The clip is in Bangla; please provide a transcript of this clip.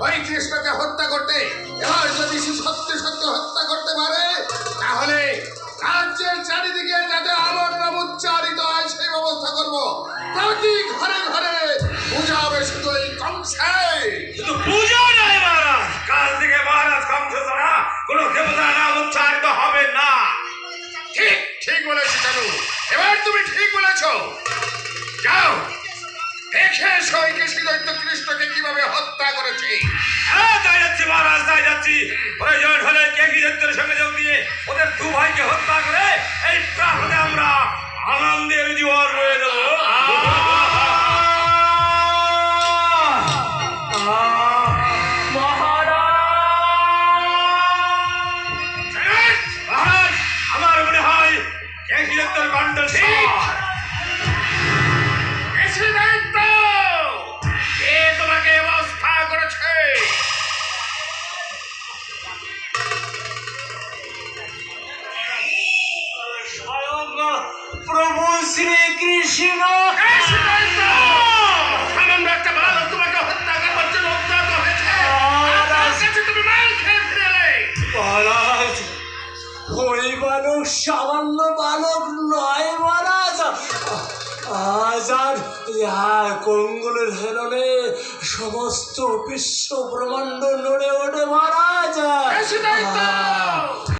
ওই কৃষ্ণকে হত্যা করতে। এবার যদি সে সত্যি সত্যি হত্যা করতে পারে তাহলে রাজ্যের চারিদিকে যাতে আমার নাম উচ্চারিত হয় সেই ব্যবস্থা করবো। প্রতি ঘরে ঘরে পূজা হবে শুধু এই কংসে। শুধু পূজা নয় মহারাজ, কাল থেকে মহারাজ কংস ছাড়া কোনো দেবতার নাম উচ্চারিত হবে না। ঠিক ঠিক বলেছি জানু, এবার তুমি ঠিক বলেছো। যাও দেখে এসো ওই কৃষ্ণ দৈত্য কৃষ্ণকে কিভাবে হত্যা করেছে। হ্যাঁ তাই যাচ্ছি মহারাজ, তাই যাচ্ছি। প্রয়োজন হলে কেকি দত্তের সঙ্গে যোগ দিয়ে ওদের দু ভাইকে হত্যা করে এই প্রাসাদে আমরা আনন্দের জীবন রয়ে দেবো। মহারাজ, আমার মনে হয় কেকি দত্তের কণ্ঠস্বর। কে তোমাকে ব্যবস্থা করেছে? স্বয়ং প্রভু শ্রীকৃষ্ণ। সামান্য একটা বালক তোমাকে হত্যা করবার জন্য উদ্যত হয়েছে, আর তার কাছে তুমি মার খেয়ে ফিরে এলে। মহারাজ, ওই বালক সামান্য বালক নয় মহারাজ। আজ আর কঙ্গুলের হেলনে সমস্ত বিশ্ব ব্রহ্মাণ্ড নড়ে ওঠে মহারাজ।